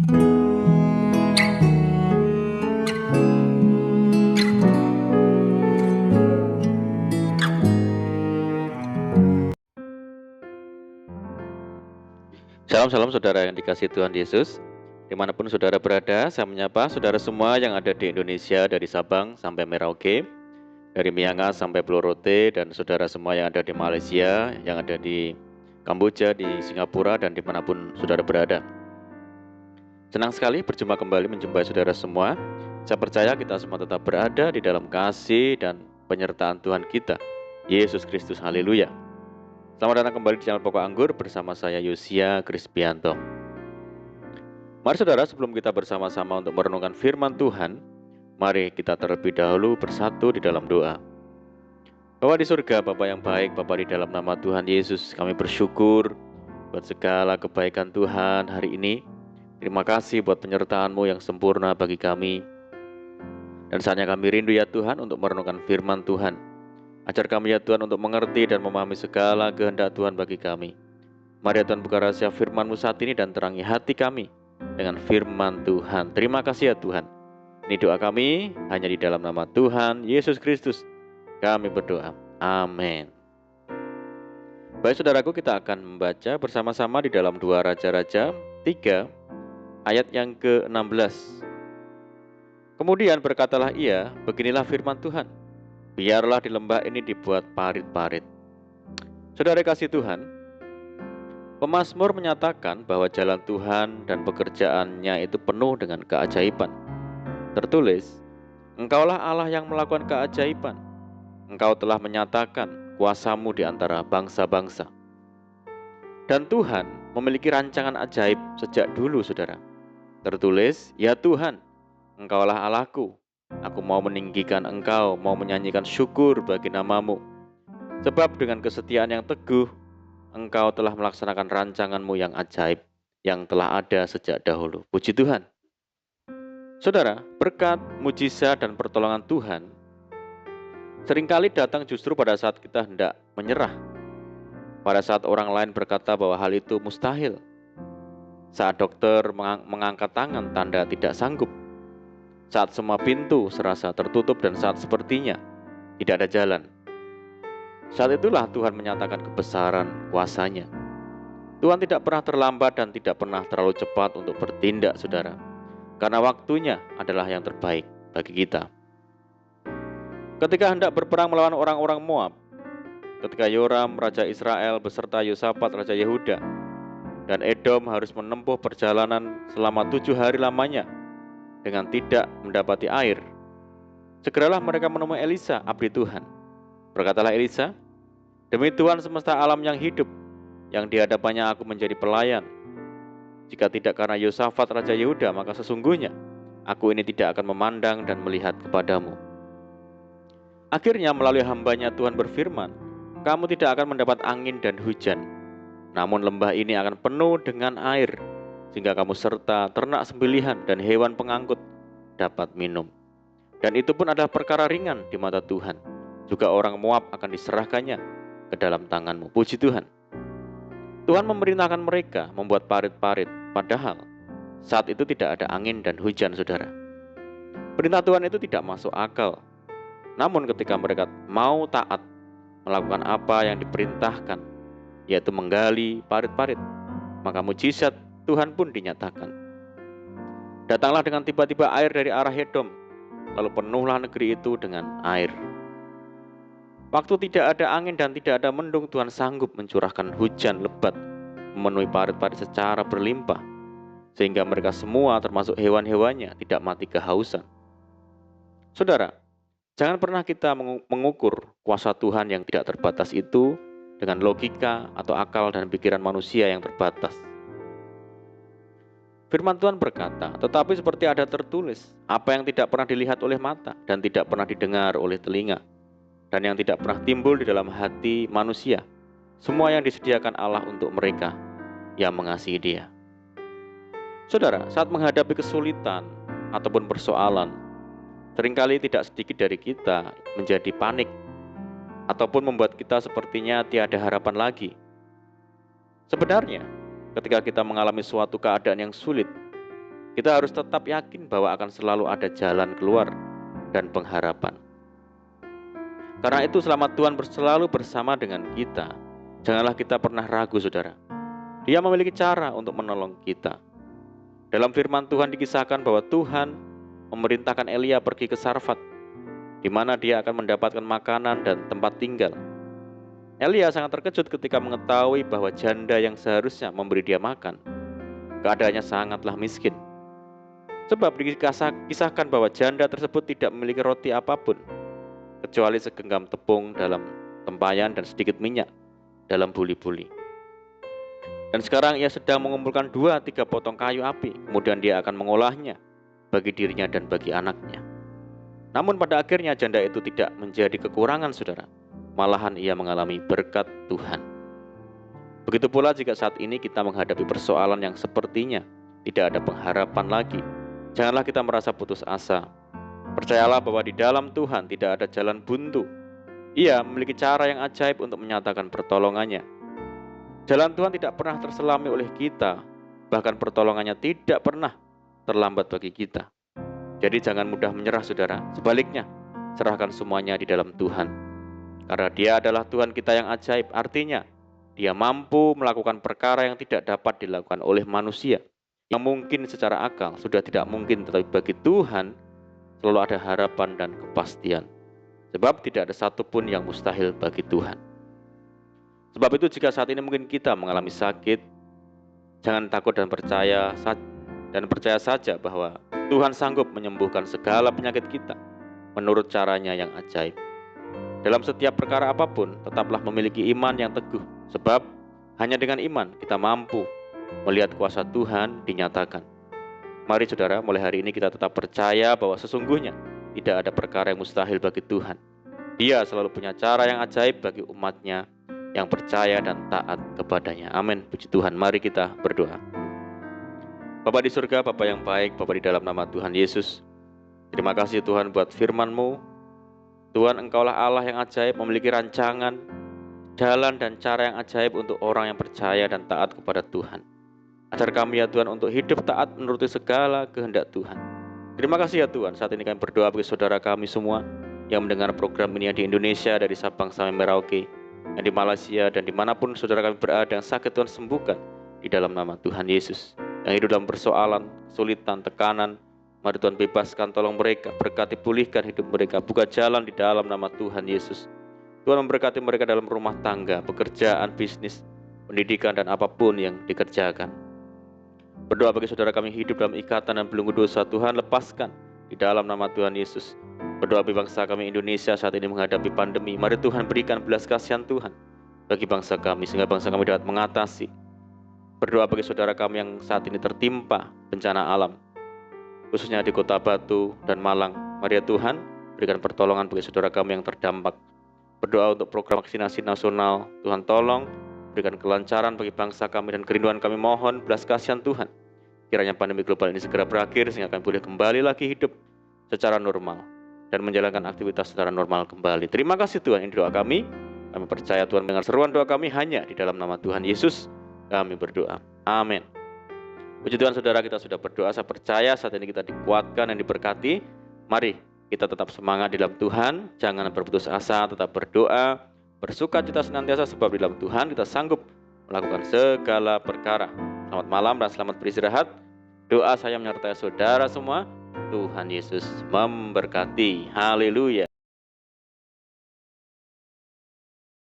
Salam saudara yang dikasihi Tuhan Yesus. Dimanapun saudara berada, saya menyapa saudara semua yang ada di Indonesia, dari Sabang sampai Merauke, dari Miangas sampai Pulau Rote, dan saudara semua yang ada di Malaysia, yang ada di Kamboja, di Singapura, dan dimanapun saudara berada. Senang sekali berjumpa kembali menjumpai saudara semua. Saya percaya kita semua tetap berada di dalam kasih dan penyertaan Tuhan kita, Yesus Kristus. Haleluya. Selamat datang kembali di channel Pokok Anggur bersama saya Yosia Krispianto. Mari saudara, sebelum kita bersama-sama untuk merenungkan firman Tuhan, mari kita terlebih dahulu bersatu di dalam doa. Bapa di surga, Bapa yang baik, Bapa, di dalam nama Tuhan Yesus, kami bersyukur buat segala kebaikan Tuhan hari ini. Terima kasih buat penyertaan-Mu yang sempurna bagi kami. Dan saatnya kami rindu ya Tuhan untuk merenungkan firman Tuhan. Ajar kami ya Tuhan untuk mengerti dan memahami segala kehendak Tuhan bagi kami. Mari ya Tuhan, buka rahasia firman-Mu saat ini dan terangi hati kami dengan firman Tuhan. Terima kasih ya Tuhan. Ini doa kami hanya di dalam nama Tuhan Yesus Kristus kami berdoa. Amin. Baik saudaraku, kita akan membaca bersama-sama di dalam 2 Raja-Raja 3 ayat yang ke-16. Kemudian berkatalah ia, beginilah firman Tuhan, biarlah di lembah ini dibuat parit-parit. Saudara kasih Tuhan, pemazmur menyatakan bahwa jalan Tuhan dan pekerjaannya itu penuh dengan keajaiban. Tertulis, Engkaulah Allah yang melakukan keajaiban. Engkau telah menyatakan kuasa-Mu di antara bangsa-bangsa. Dan Tuhan memiliki rancangan ajaib sejak dulu, saudara. Tertulis, ya Tuhan, Engkaulah Allahku. Aku mau meninggikan Engkau, mau menyanyikan syukur bagi nama-Mu. Sebab dengan kesetiaan yang teguh, Engkau telah melaksanakan rancangan-Mu yang ajaib, yang telah ada sejak dahulu. Puji Tuhan. Saudara, berkat, mujizat, dan pertolongan Tuhan seringkali datang justru pada saat kita hendak menyerah. Pada saat orang lain berkata bahwa hal itu mustahil. Saat dokter mengangkat tangan tanda tidak sanggup. Saat semua pintu serasa tertutup dan saat sepertinya tidak ada jalan. Saat itulah Tuhan menyatakan kebesaran kuasa-Nya. Tuhan tidak pernah terlambat dan tidak pernah terlalu cepat untuk bertindak, saudara. Karena waktunya adalah yang terbaik bagi kita. Ketika hendak berperang melawan orang-orang Moab, ketika Yoram, Raja Israel, beserta Yosafat, Raja Yehuda, dan Edom harus menempuh perjalanan selama 7 hari lamanya dengan tidak mendapati air, segeralah mereka menemui Elisa, abdi Tuhan. Berkatalah Elisa, demi Tuhan semesta alam yang hidup, yang di hadapannya aku menjadi pelayan, jika tidak karena Yosafat Raja Yehuda, maka sesungguhnya aku ini tidak akan memandang dan melihat kepadamu. Akhirnya melalui hambanya Tuhan berfirman, kamu tidak akan mendapat angin dan hujan, namun lembah ini akan penuh dengan air, sehingga kamu serta ternak sembelihan dan hewan pengangkut dapat minum. Dan itu pun adalah perkara ringan di mata Tuhan. Juga orang Moab akan diserahkannya ke dalam tanganmu. Puji Tuhan. Tuhan memerintahkan mereka membuat parit-parit, padahal saat itu tidak ada angin dan hujan, saudara. Perintah Tuhan itu tidak masuk akal. Namun ketika mereka mau taat melakukan apa yang diperintahkan, yaitu menggali parit-parit, maka mujizat Tuhan pun dinyatakan. Datanglah dengan tiba-tiba air dari arah Edom, lalu penuhlah negeri itu dengan air. Waktu tidak ada angin dan tidak ada mendung, Tuhan sanggup mencurahkan hujan lebat, memenuhi parit-parit secara berlimpah, sehingga mereka semua termasuk hewan-hewannya tidak mati kehausan. Saudara, jangan pernah kita mengukur kuasa Tuhan yang tidak terbatas itu dengan logika atau akal dan pikiran manusia yang terbatas. Firman Tuhan berkata, tetapi seperti ada tertulis, apa yang tidak pernah dilihat oleh mata dan tidak pernah didengar oleh telinga, dan yang tidak pernah timbul di dalam hati manusia, semua yang disediakan Allah untuk mereka yang mengasihi Dia. Saudara, saat menghadapi kesulitan ataupun persoalan, seringkali tidak sedikit dari kita menjadi panik ataupun membuat kita sepertinya tiada harapan lagi. Sebenarnya, ketika kita mengalami suatu keadaan yang sulit, Kita harus tetap yakin bahwa akan selalu ada jalan keluar dan pengharapan. Karena itu selama Tuhan selalu bersama dengan kita, janganlah kita pernah ragu, saudara. Dia memiliki cara untuk menolong kita. Dalam firman Tuhan dikisahkan bahwa Tuhan memerintahkan Elia pergi ke Sarfat, di mana dia akan mendapatkan makanan dan tempat tinggal. Elia sangat terkejut ketika mengetahui bahwa janda yang seharusnya memberi dia makan, keadaannya sangatlah miskin. Sebab dikisahkan bahwa janda tersebut tidak memiliki roti apapun, kecuali segenggam tepung dalam tempayan dan sedikit minyak dalam buli-buli. Dan sekarang ia sedang mengumpulkan 2-3 potong kayu api, kemudian dia akan mengolahnya bagi dirinya dan bagi anaknya. Namun pada akhirnya janda itu tidak menjadi kekurangan, saudara. Malahan ia mengalami berkat Tuhan. Begitu pula jika saat ini kita menghadapi persoalan yang sepertinya tidak ada pengharapan lagi, janganlah kita merasa putus asa. Percayalah bahwa di dalam Tuhan tidak ada jalan buntu. Ia memiliki cara yang ajaib untuk menyatakan pertolongannya. Jalan Tuhan tidak pernah terselami oleh kita, bahkan pertolongannya tidak pernah terlambat bagi kita. Jadi jangan mudah menyerah, saudara. Sebaliknya, serahkan semuanya di dalam Tuhan. Karena Dia adalah Tuhan kita yang ajaib, artinya Dia mampu melakukan perkara yang tidak dapat dilakukan oleh manusia. Yang mungkin secara akal sudah tidak mungkin, tetapi bagi Tuhan selalu ada harapan dan kepastian. Sebab tidak ada satupun yang mustahil bagi Tuhan. Sebab itu jika saat ini mungkin kita mengalami sakit, jangan takut dan percaya saja bahwa Tuhan sanggup menyembuhkan segala penyakit kita menurut caranya yang ajaib. Dalam setiap perkara apapun, tetaplah memiliki iman yang teguh, sebab hanya dengan iman kita mampu melihat kuasa Tuhan dinyatakan. Mari saudara, mulai hari ini kita tetap percaya bahwa sesungguhnya tidak ada perkara yang mustahil bagi Tuhan. Dia selalu punya cara yang ajaib bagi umatnya yang percaya dan taat kepadanya. Amin. Puji Tuhan. Mari kita berdoa. Bapa di surga, Bapa yang baik, Bapa di dalam nama Tuhan Yesus, terima kasih Tuhan buat firman-Mu. Tuhan, Engkaulah Allah yang ajaib, memiliki rancangan, jalan dan cara yang ajaib untuk orang yang percaya dan taat kepada Tuhan. Ajar kami ya Tuhan untuk hidup taat menuruti segala kehendak Tuhan. Terima kasih ya Tuhan, saat ini kami berdoa bagi saudara kami semua yang mendengar program ini di Indonesia, dari Sabang sampai Merauke, yang di Malaysia dan dimanapun saudara kami berada, yang sakit Tuhan sembuhkan di dalam nama Tuhan Yesus. Yang hidup dalam persoalan, kesulitan, tekanan, mari Tuhan bebaskan, tolong mereka, berkati, pulihkan hidup mereka, buka jalan di dalam nama Tuhan Yesus. Tuhan memberkati mereka dalam rumah tangga, pekerjaan, bisnis, pendidikan, dan apapun yang dikerjakan. Berdoa bagi saudara kami hidup dalam ikatan dan belenggu dosa, Tuhan lepaskan di dalam nama Tuhan Yesus. Berdoa bagi bangsa kami Indonesia saat ini menghadapi pandemi, mari Tuhan berikan belas kasihan Tuhan bagi bangsa kami, sehingga bangsa kami dapat mengatasi. Berdoa bagi saudara kami yang saat ini tertimpa bencana alam, khususnya di Kota Batu dan Malang. Mari ya Tuhan, berikan pertolongan bagi saudara kami yang terdampak. Berdoa untuk program vaksinasi nasional, Tuhan tolong berikan kelancaran bagi bangsa kami, dan kerinduan kami mohon belas kasihan Tuhan. Kiranya pandemi global ini segera berakhir, sehingga kami boleh kembali lagi hidup secara normal dan menjalankan aktivitas secara normal kembali. Terima kasih Tuhan, ini doa kami. Kami percaya Tuhan mendengar seruan doa kami hanya di dalam nama Tuhan Yesus. Kami berdoa. Amin. Puji Tuhan, saudara, kita sudah berdoa. Saya percaya saat ini kita dikuatkan dan diberkati. Mari kita tetap semangat di dalam Tuhan. Jangan berputus asa, tetap berdoa, bersukacita senantiasa, sebab di dalam Tuhan kita sanggup melakukan segala perkara. Selamat malam dan selamat beristirahat. Doa saya menyertai saudara semua. Tuhan Yesus memberkati. Haleluya.